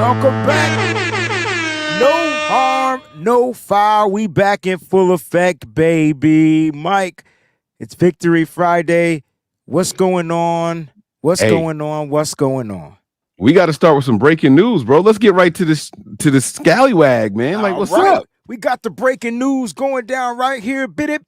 Welcome back. No harm, no foul. We back in full effect, baby. Mike, it's Victory Friday. What's going on? What's going on? We got to start with some breaking news, bro. Let's get right to this scallywag, man. Like, what's up? We got the breaking news going down right here. Bit.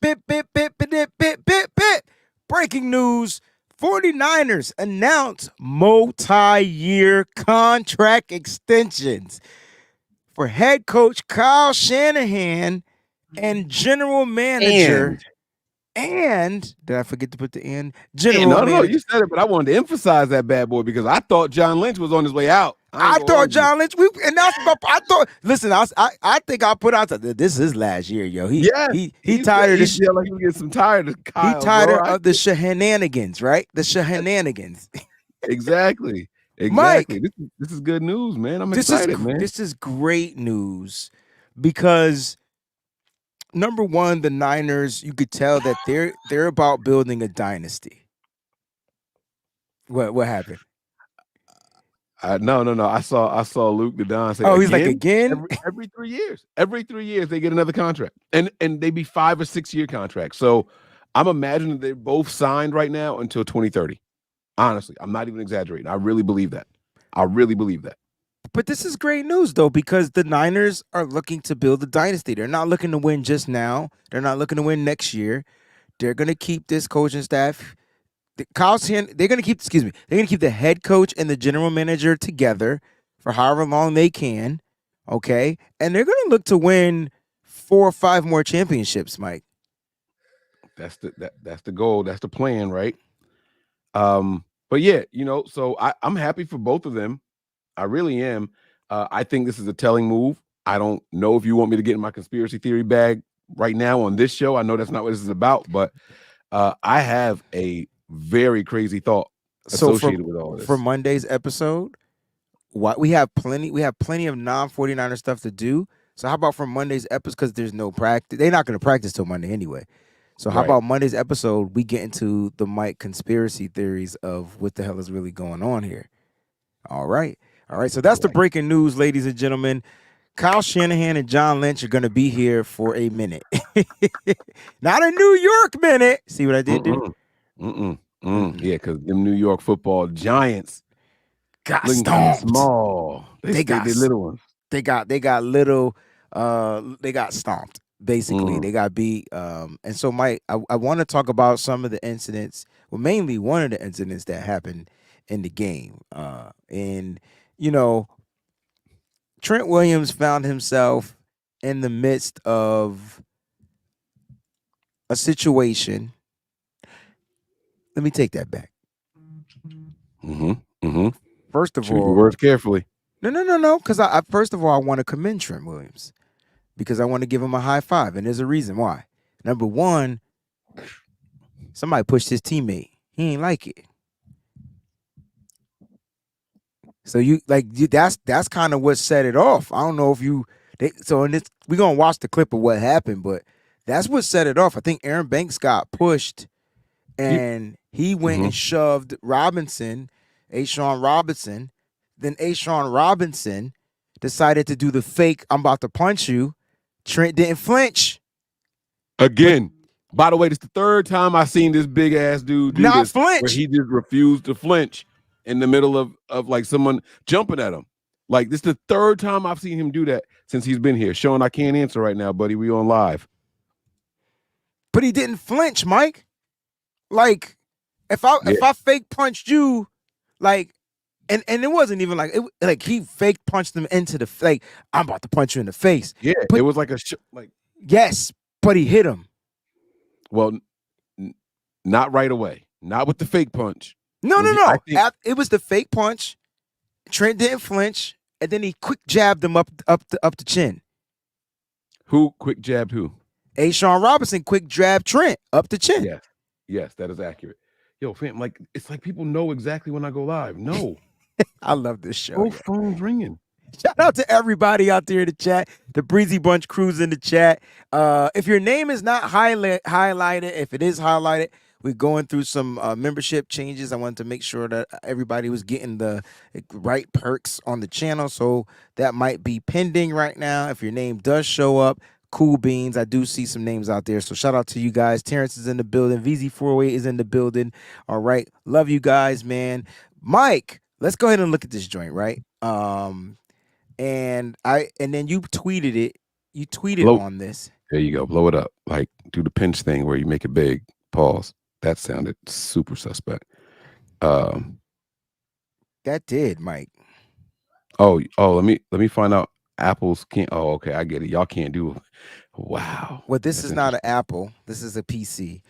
Breaking news. 49ers announce multi-year contract extensions for head coach Kyle Shanahan and general manager and did I forget to put the end? No, you said it, but I wanted to emphasize that bad boy because I thought John Lynch was on his way out. I thought John Lynch. I thought. Listen, I think I put out that this is last year, yo. He tired of this. Like he was getting some tired of Kyle. He tired of the shenanigans, right? The shenanigans. Exactly. Mike, this is good news, man. I'm excited, man. This is great news because number one, the Niners, you could tell that they're about building a dynasty. What happened? No. I saw Luke Gadon say, "Oh, he's like again." Every 3 years. Every 3 years they get another contract, and they be 5 or 6 year contracts. So I'm imagining they're both signed right now until 2030. Honestly, I'm not even exaggerating. I really believe that. But this is great news, though, because the Niners are looking to build a dynasty. They're not looking to win just now. They're not looking to win next year. They're going to keep this coaching staff. They're going to keep the head coach and the general manager together for however long they can, okay? And they're going to look to win 4 or 5 more championships, Mike. That's the goal. That's the plan, right? But yeah, so I'm happy for both of them. I really am. I think this is a telling move. I don't know if you want me to get in my conspiracy theory bag right now on this show. I know that's not what this is about, but I have a very crazy thought associated with all this. For Monday's episode, we have plenty of non-49er stuff to do. So how about for Monday's episode, because there's no practice. They're not going to practice till Monday anyway. So how about Monday's episode, we get into the Mike conspiracy theories of what the hell is really going on here. All right. So that's the breaking news, ladies and gentlemen. Kyle Shanahan and John Lynch are going to be here for a minute. Not a New York minute. See what I did there? Yeah, because them New York football giants got stomped. Small. They got little ones. They got stomped. Basically, they got beat. And so, Mike, I want to talk about some of the incidents. Well, mainly one of the incidents that happened in the game. And Trent Williams found himself in the midst of a situation. Let me take that back. First of all, choose your words carefully. No. Because first of all, I want to commend Trent Williams because I want to give him a high five, and there's a reason why. Number one, somebody pushed his teammate. He ain't like it. So that's kind of what set it off. I don't know if we're gonna watch the clip of what happened, but that's what set it off. I think Aaron Banks got pushed, and he went and shoved A'Shawn Robinson. Then A'Shawn Robinson decided to do the fake "I'm about to punch you." Trent didn't flinch. Again. By the way, this is the third time I've seen this big ass dude do not this, flinch. where he just refused to flinch in the middle of like someone jumping at him. Like, this is the third time I've seen him do that since he's been here. Sean, I can't answer right now, buddy. We on live. But he didn't flinch, Mike. Like, if I fake punched you, like, and it wasn't even like he fake punched him into the like, I'm about to punch you in the face. Yeah, but, it was like yes, but he hit him. Well, not right away. Not with the fake punch. No. It was the fake punch. Trent didn't flinch, and then he quick jabbed him up the chin. Who quick jabbed who? A'Shawn Robinson quick jabbed Trent up the chin. Yes, that is accurate. Yo, fam, like, it's like people know exactly when I go live. No. I love this show. Both phones ringing. Shout out to everybody out there in the chat, the Breezy Bunch crews in the chat. If your name is not highlighted, if it is highlighted, we're going through some membership changes. I wanted to make sure that everybody was getting the right perks on the channel. So that might be pending right now. If your name does show up, cool beans. I do see some names out there. So shout out to you guys. Terrence is in the building. VZ48 is in the building. All right. Love you guys, man. Mike, let's go ahead and look at this joint, right? And then you tweeted it. You tweeted on this. There you go. Blow it up. Like do the pinch thing where you make it big. Pause. That sounded super suspect. That did, Mike. Oh, let me find out. Apples can't. Oh, okay, I get it. Y'all can't do it. Wow. Well, this is not an Apple. This is a PC.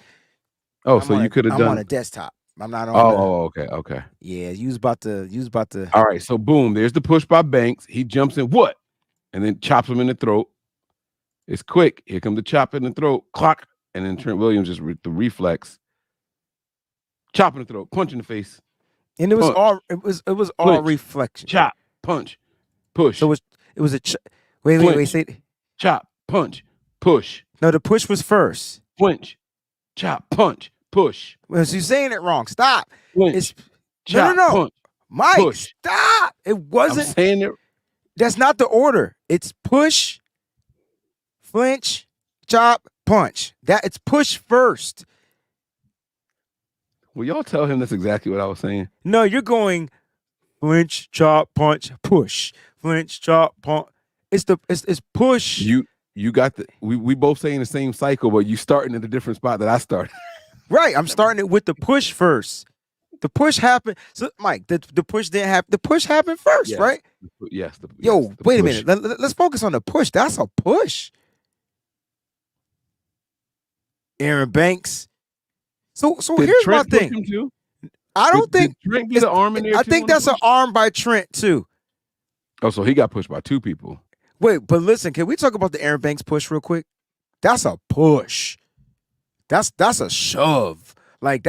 Oh, so you could have done. I'm on a desktop. I'm not on. Okay. Yeah, you was about to. All right, so boom, there's the push by Banks. He jumps in, what? And then chops him in the throat. It's quick. Here comes the chop in the throat. Clock. And then Trent Williams just the reflex. Chop in the throat, punch in the face. And it was all all reflection. Chop, punch, push. So it was a wait, say chop, punch, push. No, the push was first. Flinch, chop, punch, push. Well, so you're saying it wrong. Stop. Flinch, it's chop, no. Punch, Mike, push. Stop. It wasn't. I'm saying it. That's not the order. It's push, flinch, chop, punch. It's push first. Will y'all tell him that's exactly what I was saying? No, you're going flinch, chop, punch, push. Flinch, chop, punch. It's push. You got the we both saying the same cycle, but you starting at a different spot that I started. Right. I'm starting it with the push first. The push happened. So Mike, the push didn't happen. The push happened first, yes. Right? Yes. Wait a minute. Let's focus on the push. That's a push. Aaron Banks. So did here's Trent my thing. Push him too? I don't think did Trent be the arm in there. I think that's an arm by Trent too. Oh, so he got pushed by two people. Wait, but listen, can we talk about the Aaron Banks push real quick? That's a push. That's a shove. Like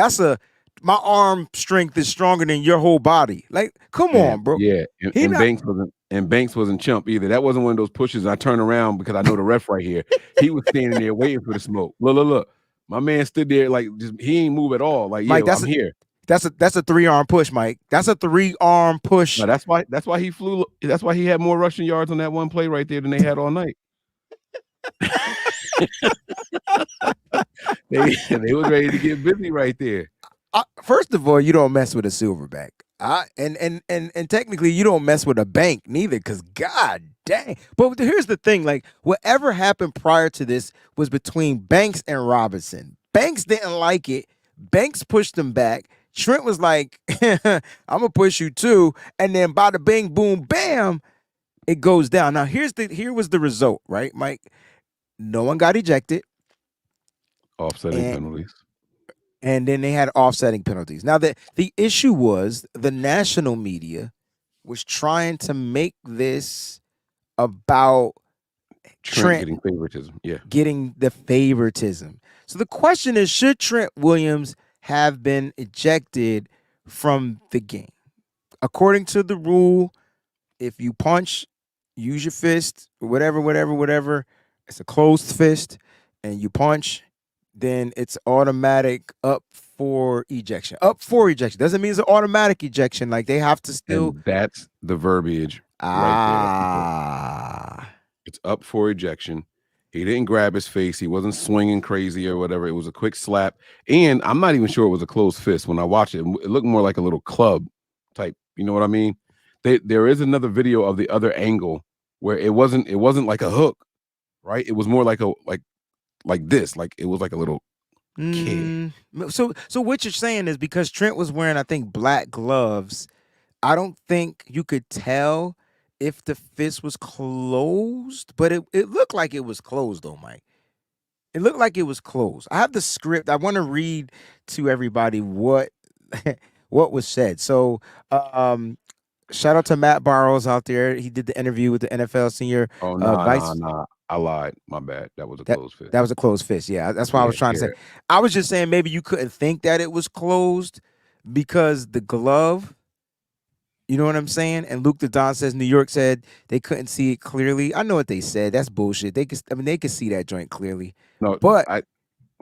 my arm strength is stronger than your whole body. Like, come on, bro. Yeah, and Banks wasn't chump either. That wasn't one of those pushes. I turn around because I know the ref right here. He was standing there waiting for the smoke. Look. My man stood there like he ain't move at all. Like, Mike, I'm here. That's a 3-arm push, Mike. That's a 3-arm push. No, that's why he flew. That's why he had more rushing yards on that one play right there than they had all night. they was ready to get busy right there. First of all, you don't mess with a silverback. And technically you don't mess with a bank neither, because god dang. But here's the thing, like whatever happened prior to this was between Banks and Robinson. Banks didn't like it. Banks pushed him back. Trent was like, I'm gonna push you too. And then bada bing boom bam, it goes down. Now here was the result, right, Mike? No one got ejected. Offsetting penalties. And then they had offsetting penalties. Now, the issue was the national media was trying to make this about Trent getting favoritism. Yeah. Getting the favoritism. So the question is, should Trent Williams have been ejected from the game? According to the rule, if you punch, use your fist, whatever, it's a closed fist, and you punch, then it's automatic up for ejection. Up for ejection doesn't mean it's an automatic ejection. Like they have to still. And that's the verbiage. Right there. It's up for ejection. He didn't grab his face. He wasn't swinging crazy or whatever. It was a quick slap. And I'm not even sure it was a closed fist. When I watched it, it looked more like a little club type. You know what I mean? There is another video of the other angle where it wasn't like a hook, right? It was more like this, like it was like a little kid. So what you're saying is because Trent was wearing, I think, black gloves, I don't think you could tell if the fist was closed, but it looked like it was closed though, Mike. It looked like it was closed. I have the script. I want to read to everybody what was said. So shout out to Matt Barrows out there. He did the interview with the NFL senior vice. I lied. My bad. That was a closed fist. That was a closed fist. Yeah, that's what I was trying to say. I was just saying maybe you couldn't think that it was closed because the glove You know what I'm saying? And Luke the Don says New York said they couldn't see it clearly. I know what they said. That's bullshit. They could, I mean, they could see that joint clearly. No, But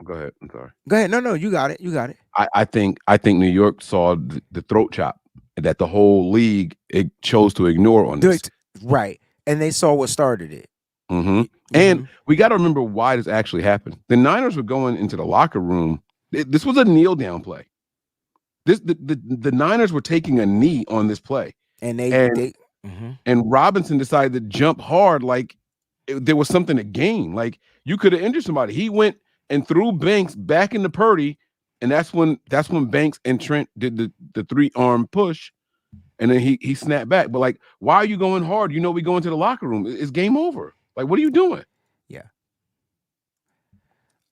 go ahead. I'm sorry. go ahead. No, you got it. You got it. I think New York saw the throat chop that the whole league it chose to ignore on this. Right. And they saw what started it. And we got to remember why this actually happened. The Niners were going into the locker room. This was a kneel down play. The Niners were taking a knee on this play, and Robinson decided to jump hard like there was something to gain. Like you could have injured somebody. He went and threw Banks back into Purdy, and that's when Banks and Trent did the 3-arm push, and then he snapped back. But like, why are you going hard? You know, we go into the locker room. It's game over. Like, what are you doing? Yeah.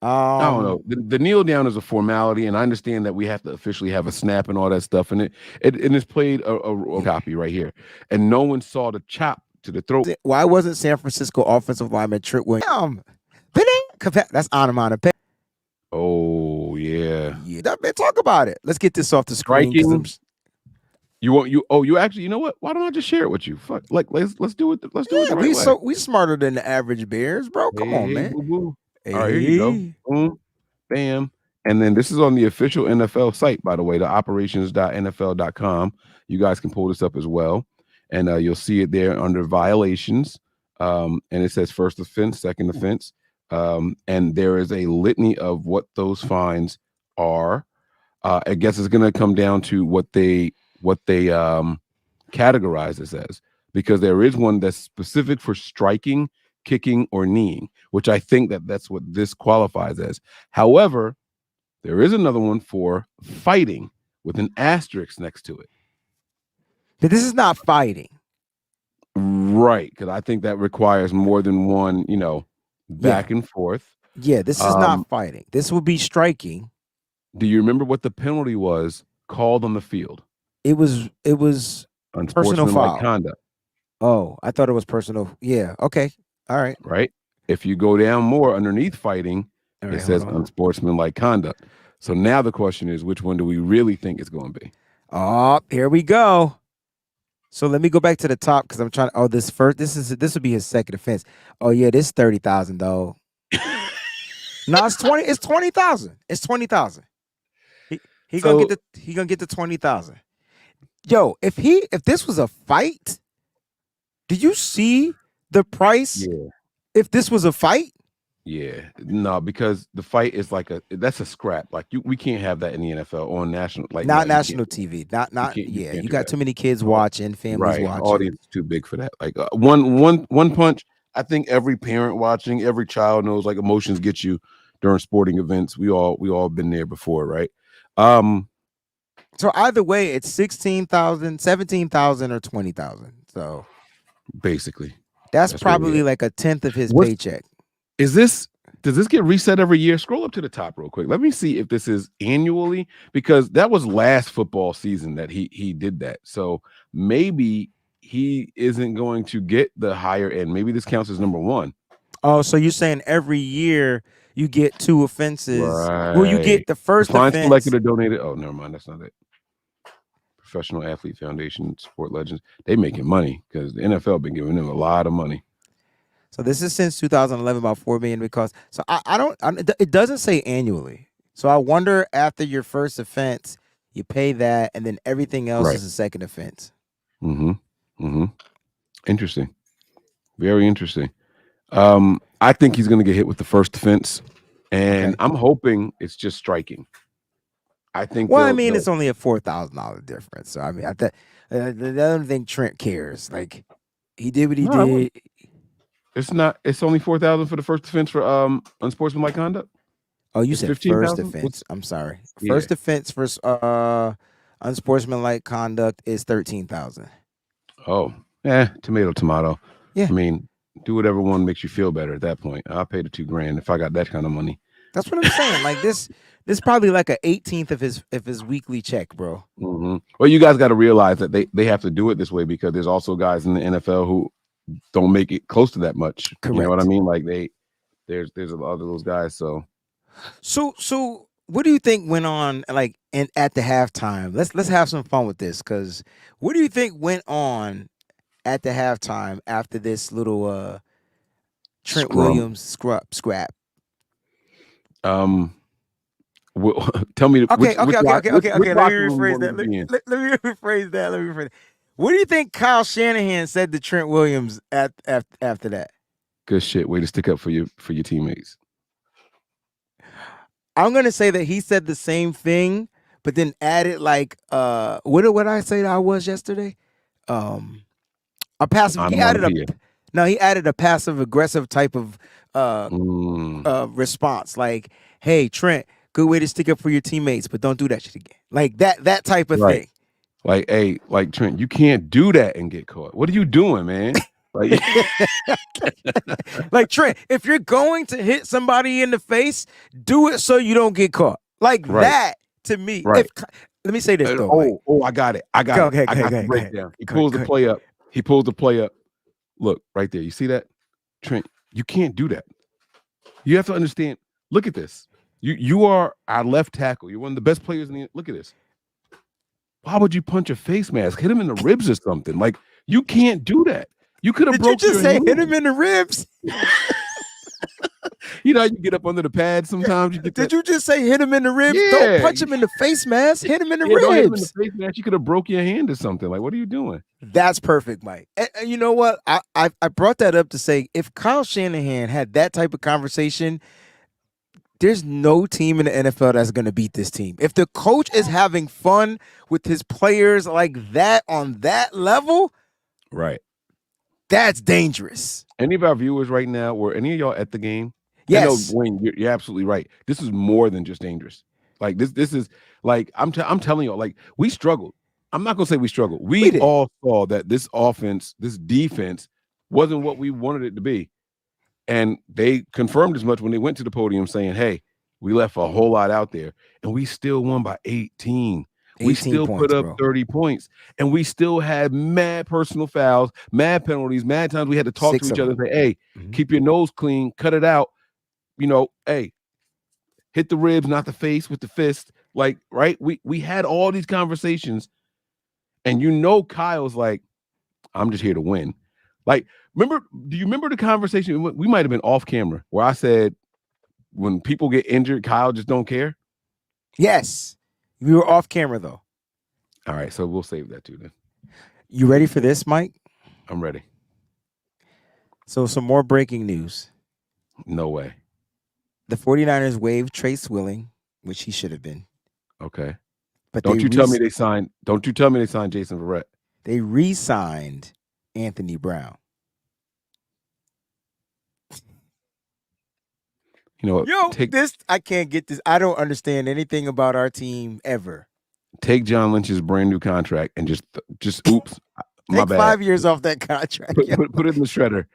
I don't know. The kneel down is a formality, and I understand that we have to officially have a snap and all that stuff. And it's played a copy right here, and no one saw the chop to the throat. Why wasn't San Francisco offensive lineman Trent Williams? That's onomatopoeia. Oh yeah. Talk about it. Let's get this off the screen. You actually, you know what? Why don't I just share it with you? Fuck, like let's do it. Let's do it the right way. We smarter than the average Bears, bro. Come on, man. Boo-boo. All right, here you go. Boom, bam. And then this is on the official NFL site, by the way, the operations.nfl.com. You guys can pull this up as well. And you'll see it there under violations. And it says first offense, second offense. And there is a litany of what those fines are. I guess it's going to come down to what they categorize this as, because there is one that's specific for striking, kicking, or kneeing, which I think that's what this qualifies as. However, there is another one for fighting with an asterisk next to it. But this is not fighting. Right, because I think that requires more than one, back and forth. Yeah, this is not fighting. This would be striking. Do you remember what the penalty was called on the field? It was personal foul. Conduct. Oh, I thought it was personal. Yeah. Okay. All right. Right. If you go down more underneath fighting, it says unsportsmanlike conduct. So now the question is, which one do we really think it's going to be? Oh, here we go. So let me go back to the top because I'm trying. Oh, this would be his second offense. Oh yeah, this 30,000 though. No, it's 20. It's 20,000. It's 20,000. He gonna get the 20,000. Yo, if this was a fight, did you see the price? Yeah. If this was a fight? Yeah. No, because the fight is that's a scrap. Like we can't have that in the NFL on national, not national TV. You got too many kids watching, families watching. Audience is too big for that. Like one punch. I think every parent watching, every child knows like emotions get you during sporting events. We all been there before, right? So either way, it's 16,000, 17,000, or 20,000. So basically, that's probably like a tenth of his paycheck. Does this get reset every year? Scroll up to the top real quick. Let me see if this is annually, because that was last football season that he did that. So maybe he isn't going to get the higher end. Maybe this counts as number one. Oh, so you're saying every year you get 2 offenses? Right. Well, you get the first offense selected or donated. Oh, never mind. That's not it. Professional Athlete Foundation, Sport Legends. They making money because the NFL been giving them a lot of money. So this is since 2011, about $4 million because. So it doesn't say annually. So I wonder after your first offense, you pay that, and then everything else is a second offense. Interesting. Very interesting. I think he's going to get hit with the first offense, and I'm hoping it's just striking. I think. Well, I mean, it's only a $4,000 difference. So I mean, I don't think Trent cares. Like he did what he did. It's not. It's only $4,000 for the first offense for unsportsmanlike conduct. Oh, you said 15,000? First offense. I'm sorry. First offense for unsportsmanlike conduct is 13,000. Oh, tomato. Yeah. I mean, do whatever one makes you feel better at that point. I'll pay the $2,000 if I got that kind of money. That's what I'm saying. Like this probably like an 18th of his weekly check, bro. Well, you guys got to realize that they have to do it this way because there's also guys in the NFL who don't make it close to that much. Correct. You know what I mean? Like there's a lot of those guys. So what do you think went on like and at the halftime. Let's have some fun with this, because what do you think went on at the halftime after this little Trent Williams scrap? Well, tell me Okay. which Let me locker room you rephrase want me that. to be in. Let me rephrase that. What do you think Kyle Shanahan said to Trent Williams after that? Good shit. Way to stick up for your teammates. I'm gonna say that he said the same thing, but then added like what did I say that I was yesterday? A passive. He added a passive aggressive type of response, like, "Hey Trent, good way to stick up for your teammates, but don't do that shit again." Like that type of thing. Like, hey, like Trent, you can't do that and get caught. What are you doing, man? Like, like Trent, if you're going to hit somebody in the face, do it so you don't get caught. Like that to me. Right. Let me say this though. I got it. I got the breakdown. He pulls the play up. He pulls the play up. Look right there. You see that, Trent? You can't do that. You have to understand. Look at this. You are our left tackle. You're one of the best players in the. Look at this. Why would you punch a face mask? Hit him in the ribs or something. Like, you can't do that. You could have broke your hand. Did you just say hit him in the ribs? You know, you get up under the pad sometimes. Did you just say hit him in the ribs? Yeah. Don't punch him in the face mask. Hit him in the ribs. Don't hit him in the face mask. You could have broke your hand or something. Like, what are you doing? That's perfect, Mike. And you know what? I brought that up to say, if Kyle Shanahan had that type of conversation, there's no team in the NFL that's going to beat this team. If the coach is having fun with his players like that on that level, right, that's dangerous. Any of our viewers right now, were any of y'all at the game? Yes. I know, Wayne, you're absolutely right. This is more than just dangerous. Like, this is like, I'm telling y'all, like, we struggled. I'm not going to say we struggled. We all saw that this offense, this defense wasn't what we wanted it to be. And they confirmed as much when they went to the podium saying, hey, we left a whole lot out there, and we still won by 18. We still put up 30 points, and we still had mad personal fouls, mad penalties, mad times we had to talk to each other and say, hey, keep your nose clean, cut it out. You know, hey, hit the ribs, not the face with the fist. Like, right? We had all these conversations, and you know Kyle's like, I'm just here to win. Like, do you remember the conversation? We might have been off camera where I said, when people get injured, Kyle just don't care. Yes. We were off camera though. All right. So we'll save that too then. You ready for this, Mike? I'm ready. So some more breaking news. No way. The 49ers waived Trent Williams, which he should have been. Okay. But don't you tell me they signed Jason Verrett. They re-signed Anthony Brown. You know what? I can't get this. I don't understand anything about our team ever. Take John Lynch's brand new contract and just oops. My Take bad. 5 years off that contract. Put it in the shredder.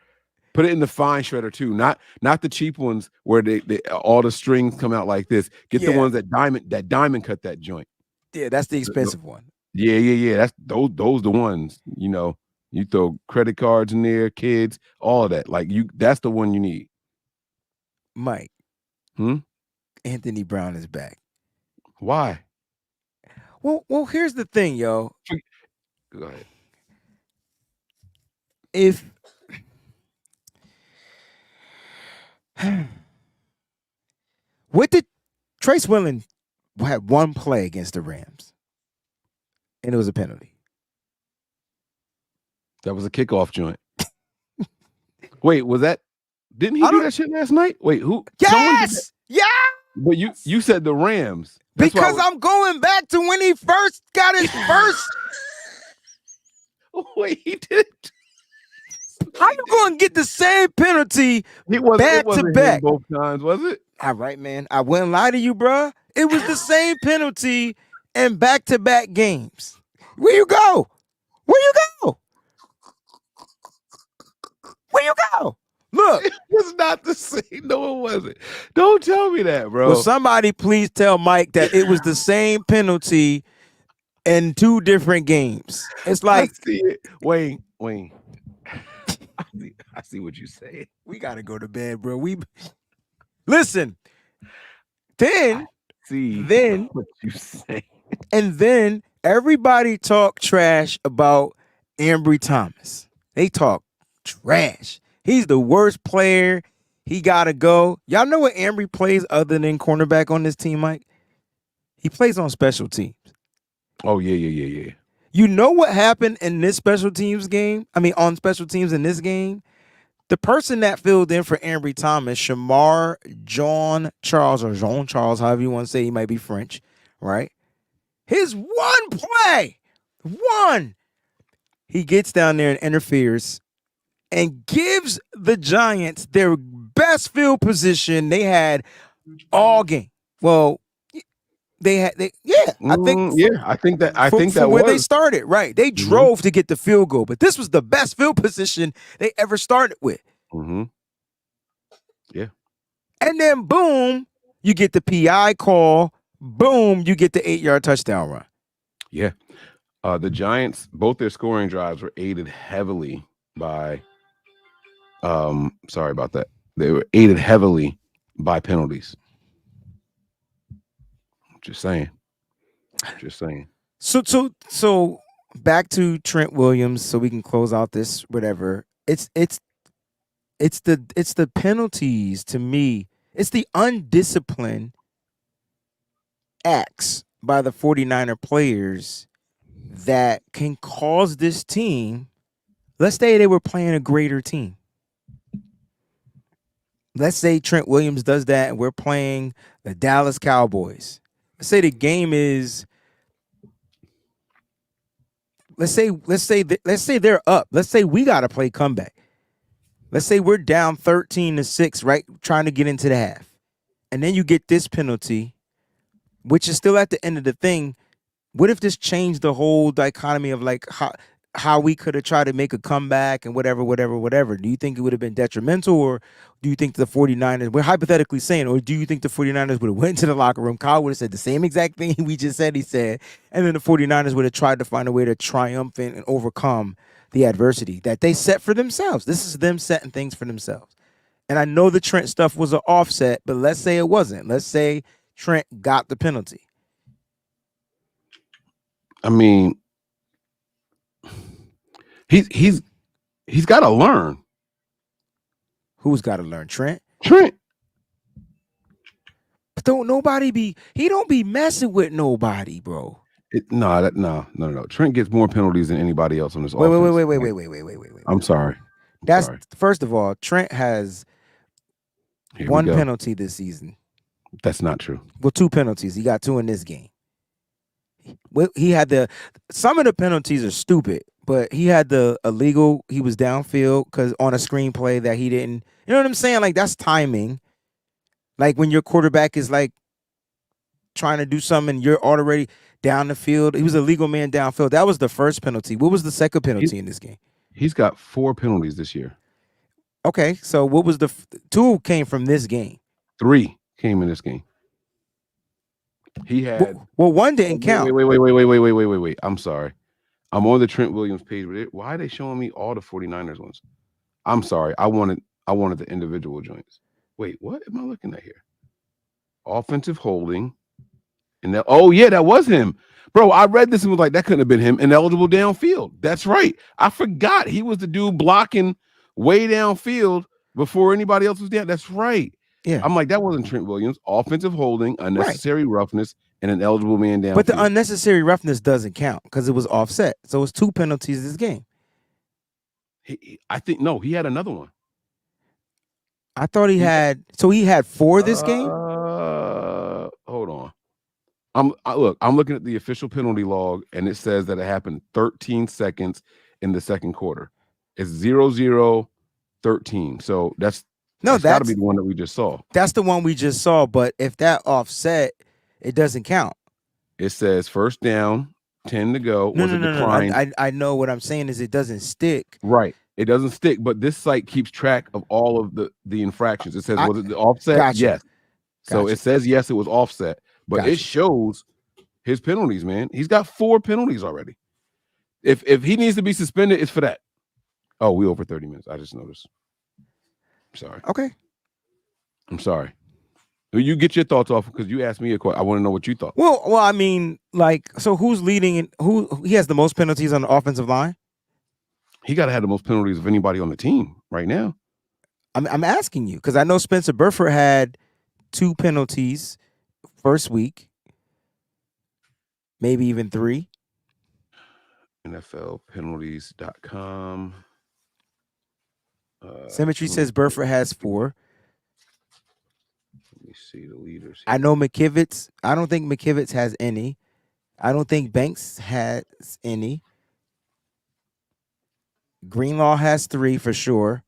Put it in the fine shredder too. Not the cheap ones where they all the strings come out like this. Get the ones that diamond cut that joint. Yeah, that's the expensive one. Yeah. That's those the ones, you know. You throw credit cards in there, kids, all of that. Like that's the one you need. Mike. Anthony Brown is back. Why? Well, here's the thing, yo. Go ahead. What did Trent Williams had one play against the Rams, and it was a penalty. That was a kickoff joint. Wait, was that? Didn't he do that shit last night? Wait, who? Yes, yeah. But you said the Rams. That's because I'm going back to when he first got his first. Wait, he did. How you going to get the same penalty back to back both times? Was it? All right, man. I wouldn't lie to you, bro. It was the same penalty in back-to-back games. Where you go? Where you go? Where you go? Look. It was not the same. No, it wasn't. Don't tell me that, bro. Well, somebody please tell Mike that it was the same penalty in two different games. It's like, I see it. Wayne. I see what you say. We got to go to bed, bro. Listen. Then what you say. And then everybody talk trash about Ambry Thomas. They talk trash. He's the worst player. He gotta go. Y'all know what Ambry plays other than cornerback on this team, Mike? He plays on special teams. Oh, yeah. You know what happened in this special teams game? I mean, on special teams in this game? The person that filled in for Ambry Thomas, Shamar Jean Charles, or Jean Charles, however you want to say, he might be French, right? His one play, he gets down there and interferes and gives the Giants their best field position they had all game. Well, I think that where was they started, right? They drove to get the field goal, but this was the best field position they ever started with. Yeah. And then boom, you get the PI call. Boom, you get the 8-yard touchdown run. Yeah. The Giants, both their scoring drives were aided heavily by sorry about that. They were aided heavily by penalties. Just saying. So back to Trent Williams, so we can close out this whatever. It's the penalties to me. It's the undisciplined acts by the 49er players that can cause this team. Let's say they were playing a greater team. Let's say Trent Williams does that and we're playing the Dallas Cowboys. Let's say the game is, let's say they're up. Let's say we got to play comeback. Let's say we're down 13-6, right? Trying to get into the half. And then you get this penalty, which is still at the end of the thing. What if this changed the whole dichotomy of like how we could have tried to make a comeback and whatever? Do you think it would have been detrimental, or do you think the 49ers, we're hypothetically saying, or do you think the 49ers would have went to the locker room? Kyle would have said the same exact thing we just said he said, and then the 49ers would have tried to find a way to triumphant and overcome the adversity that they set for themselves. This is them setting things for themselves. And I know the Trent stuff was an offset, but let's say it wasn't. Let's say Trent got the penalty. I mean, he's got to learn. Who's got to learn? Trent. But he don't be messing with nobody, bro. No. Trent gets more penalties than anybody else on this offense. Wait. I'm sorry. First of all, Trent has one penalty this season. That's not true. Well, 2 penalties. He got 2 in this game. He had some of the penalties are stupid, but he had the illegal. He was downfield because on a screenplay that he didn't. You know what I'm saying? Like, that's timing. Like when your quarterback is like trying to do something and you're already down the field. He was a legal man downfield. That was the first penalty. What was the second penalty in this game? He's got 4 penalties this year. Okay, so what was the 2 came from this game? 3 came in this game. He had 1 didn't count. Wait. I'm sorry. I'm on the Trent Williams page. Why are they showing me all the 49ers ones? I'm sorry. I wanted the individual joints. Wait, what am I looking at here? Offensive holding. And that was him. Bro, I read this and was like, that couldn't have been him. Ineligible downfield. That's right. I forgot he was the dude blocking way downfield before anybody else was down. That's right. Yeah. I'm like, that wasn't Trent Williams. Offensive holding, unnecessary roughness, and an eligible man downfield. But the unnecessary roughness doesn't count because it was offset. So it's 2 penalties this game. He had another one. I thought he had 4 this game? Hold on. I'm looking at the official penalty log, and it says that it happened 13 seconds in the second quarter. It's 0-0-13. So that's got to be the one that we just saw. That's the one we just saw. But if that offset, it doesn't count. It says first down, 10 to go. No. I know what I'm saying is it doesn't stick. Right. It doesn't stick, but this site keeps track of all of the infractions. It says, was it the offset? Gotcha. Yes. So it says, yes, it was offset. But Gotcha. It shows his penalties, man. He's got 4 penalties already. If he needs to be suspended, it's for that. Oh, we over 30 minutes. I just noticed. Sorry. Okay. I'm sorry. You get your thoughts off because you asked me a question. I want to know what you thought. Well, I mean, like, so who's leading? Who he has the most penalties on the offensive line? He got to have the most penalties of anybody on the team right now. I'm asking you because I know Spencer Burford had 2 penalties first week, maybe even 3. NFLpenalties.com. Symmetry says Burford has 4. Let me see the leaders here. I know McKivitz. I don't think McKivitz has any. I don't think Banks has any. Greenlaw has 3 for sure.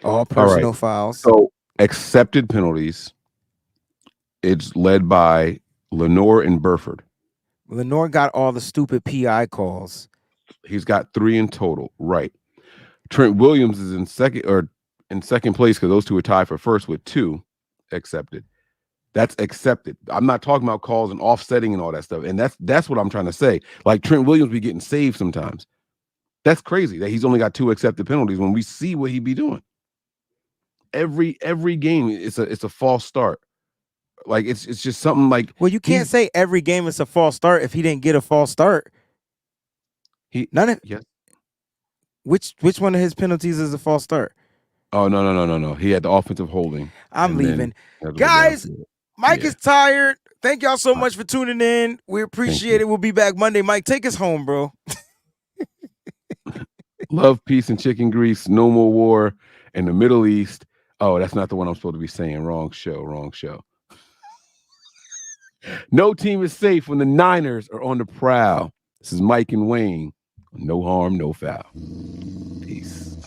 All personal fouls. So accepted penalties. It's led by Lenore and Burford. Lenore got all the stupid PI calls. He's got 3 in total. Right. Trent Williams is in second place because those two are tied for first with 2 accepted. That's accepted. I'm not talking about calls and offsetting and all that stuff. And that's what I'm trying to say. Like Trent Williams be getting saved sometimes. That's crazy that he's only got 2 accepted penalties when we see what he be doing. Every game it's a false start. Like it's just something like. Well, you can't say every game is a false start if he didn't get a false start. Yes. Which one of his penalties is a false start? Oh no. He had the offensive holding. I'm leaving. Guys, Mike is tired. Thank y'all so much for tuning in. We appreciate it. We'll be back Monday. Mike, take us home, bro. Love, peace, and chicken grease. No more war in the Middle East. Oh, that's not the one I'm supposed to be saying. Wrong show. No team is safe when the Niners are on the prowl. This is Mike and Wayne. No harm, no foul. Peace.